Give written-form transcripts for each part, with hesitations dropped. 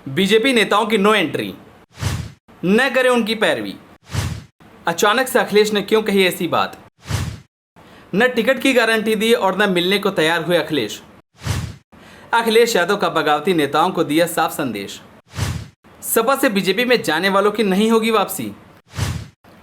BJP नेताओं की no entry, न करे उनकी पैरवी। अचानक से अखिलेश ने क्यों कही ऐसी बात? न टिकट की गारंटी दी और न मिलने को तैयार हुए अखिलेश। अखिलेश यादव का बगावती नेताओं को दिया साफ संदेश। सपा से बीजेपी में जाने वालों की नहीं होगी वापसी।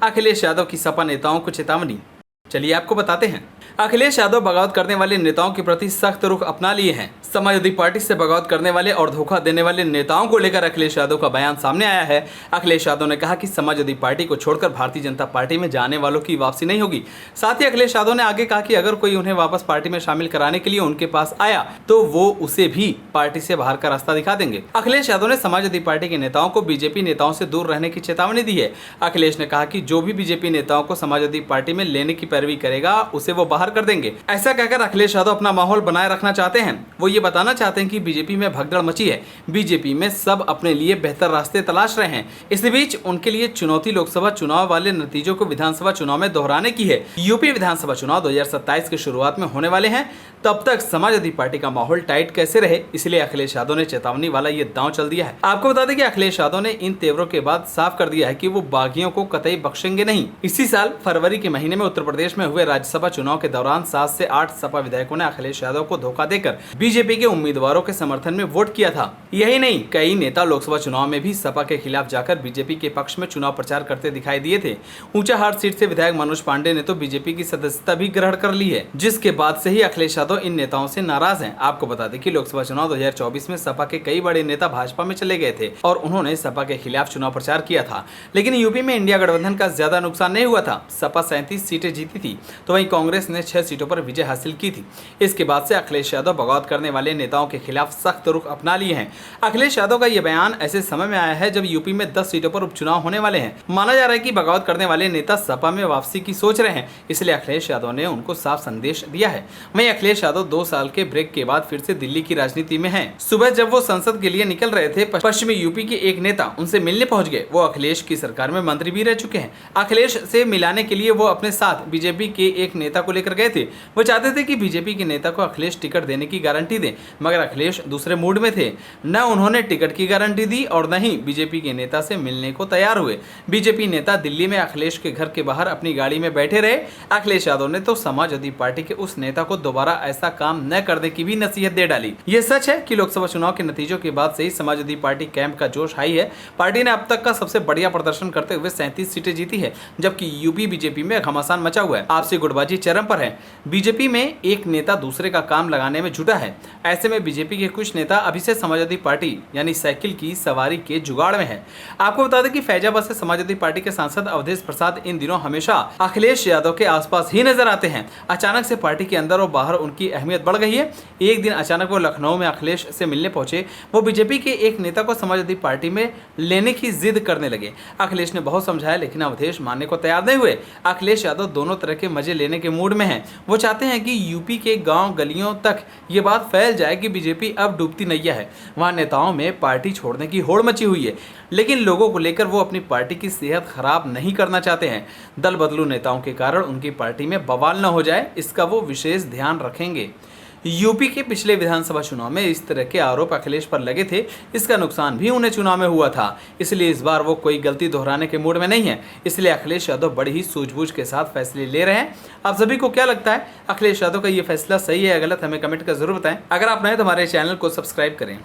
अखिलेश यादव की सपा नेताओं को चेतावनी, चलिए आपको बताते हैं। अखिलेश यादव बगावत करने वाले नेताओं के प्रति सख्त रुख अपना लिए हैं। समाजवादी पार्टी से बगावत करने वाले और धोखा देने वाले नेताओं को लेकर अखिलेश यादव का बयान सामने आया है। अखिलेश यादव ने कहा कि समाजवादी पार्टी को छोड़कर भारतीय जनता पार्टी में जाने वालों की वापसी नहीं होगी। साथ ही अखिलेश यादव ने आगे कहा कि अगर कोई उन्हें वापस पार्टी में शामिल कराने के लिए उनके पास आया तो वो उसे भी पार्टी से बाहर का रास्ता दिखा देंगे। अखिलेश यादव ने समाजवादी पार्टी के नेताओं को बीजेपी नेताओं से दूर रहने की चेतावनी दी है। अखिलेश ने कहा कि जो भी बीजेपी नेताओं को समाजवादी पार्टी में लेने की पैरवी करेगा उसे वो बाहर कर देंगे। ऐसा कहकर अखिलेश यादव अपना माहौल बनाए रखना चाहते हैं। वो ये बताना चाहते हैं कि बीजेपी में भगदड़ मची है। बीजेपी में सब अपने लिए बेहतर रास्ते तलाश रहे हैं। इस बीच उनके लिए चुनौती लोकसभा चुनाव वाले नतीजों को विधानसभा चुनाव में दोहराने की है। यूपी विधानसभा चुनाव 2027 की शुरुआत में होने वाले हैं। तब तक समाजवादी पार्टी का माहौल टाइट कैसे रहे, इसलिए अखिलेश यादव ने चेतावनी वाला ये दांव चल दिया है। आपको बता दें कि अखिलेश यादव ने इन तेवरों के बाद साफ कर दिया है कि वो बागियों को कतई बख्शेंगे नहीं। इसी साल फरवरी के महीने में उत्तर प्रदेश में हुए राज्यसभा चुनाव के दौरान 7 से 8 सपा विधायकों ने अखिलेश यादव को धोखा देकर बीजेपी के उम्मीदवारों के समर्थन में वोट किया था। यही नहीं, कई नेता लोकसभा चुनाव में भी सपा के खिलाफ जाकर बीजेपी के पक्ष में चुनाव प्रचार करते दिखाई दिए थे। ऊंचाहार सीट से विधायक मनोज पांडे ने तो बीजेपी की सदस्यता भी ग्रहण कर ली है, जिसके बाद से ही अखिलेश यादव इन नेताओं से नाराज हैं। आपको बता दें कि लोकसभा चुनाव 2024 में सपा के कई बड़े नेता भाजपा में चले गए थे और उन्होंने सपा के खिलाफ चुनाव प्रचार किया था। लेकिन यूपी में इंडिया गठबंधन का ज्यादा नुकसान नहीं हुआ था। सपा 37 सीटें जीती थी तो वहीं कांग्रेस ने 6 सीटों पर विजय हासिल की थी। इसके बाद से अखिलेश यादव बगावत करने वाले नेताओं के खिलाफ सख्त रुख अपना लिए हैं। अखिलेश यादव का यह बयान ऐसे समय में आया है जब यूपी में 10 सीटों पर उपचुनाव होने वाले हैं। माना जा रहा है कि बगावत करने वाले नेता सपा में वापसी की सोच रहे हैं, इसलिए अखिलेश यादव ने उनको साफ संदेश दिया है। वहीं अखिलेश यादव 2 साल के ब्रेक के बाद फिर से दिल्ली की राजनीति में हैं। सुबह जब वो संसद के लिए निकल रहे थे, पश्चिमी यूपी के एक नेता उनसे मिलने पहुंच गए। वो अखिलेश की सरकार में मंत्री भी रह चुके हैं। अखिलेश से मिलाने के लिए वो अपने साथ बीजेपी के एक नेता को लेकर गए थे। वो चाहते थे कि बीजेपी के नेता को अखिलेश टिकट देने की गारंटी दें, मगर अखिलेश दूसरे मूड में थे। न उन्होंने टिकट की गारंटी दी और न ही बीजेपी के नेता से मिलने को तैयार हुए। बीजेपी नेता दिल्ली में अखिलेश के घर के बाहर अपनी गाड़ी में बैठे रहे। अखिलेश यादव ने तो समाजवादी पार्टी के उस नेता को दोबारा ऐसा काम न करने की भी नसीहत दे डाली। ये सच है कि लोकसभा चुनाव के नतीजों के बाद से ही समाजवादी पार्टी कैंप का जोश हाई है। पार्टी ने अब तक का सबसे बढ़िया प्रदर्शन करते हुए 37 सीटें जीती है, जबकि यूपी बीजेपी में घमासान मचा हुआ है। आपसी गुटबाजी चरम पर है। बीजेपी में एक नेता दूसरे का काम लगाने में जुटा है। ऐसे में बीजेपी के कुछ नेता अभी से समाजवादी पार्टी यानी साइकिल की सवारी के जुगाड़ में है। आपको बता दें कि फैजाबाद से समाजवादी पार्टी के सांसद अवधेश प्रसाद इन दिनों हमेशा अखिलेश यादव के आसपास ही नजर आते हैं। अचानक से पार्टी के अंदर और बाहर उनकी अहमियत बढ़ गई है। एक दिन अचानक वो लखनऊ में अखिलेश से मिलने पहुंचे। वो बीजेपी के एक नेता को समाजवादी पार्टी में लेने की जिद करने लगे। अखिलेश ने बहुत समझाया लेकिन अवधेश मानने को तैयार नहीं हुए। अखिलेश यादव दोनों तरह के मजे लेने के मूड में हैं। वो चाहते हैं कि यूपी के गांव गलियों तक ये बात फैल जाए कि बीजेपी अब डूबती नैया है। वहाँ नेताओं में पार्टी छोड़ने की होड़ मची हुई है, लेकिन लोगों को लेकर वो अपनी पार्टी की सेहत खराब नहीं करना चाहते हैं। दल बदलू नेताओं के कारण उनकी पार्टी में बवाल न हो जाए, इसका वो विशेष ध्यान रखेंगे। यूपी के पिछले विधानसभा चुनाव में इस तरह के आरोप अखिलेश पर लगे थे। इसका नुकसान भी उन्हें चुनाव में हुआ था, इसलिए इस बार वो कोई गलती दोहराने के मूड में नहीं है। इसलिए अखिलेश यादव बड़ी ही सूझबूझ के साथ फैसले ले रहे हैं। आप सभी को क्या लगता है, अखिलेश यादव का ये फैसला सही है या गलत? हमें कमेंट कर जरूर बताएं। अगर आप नए तो हमारे चैनल को सब्सक्राइब करें।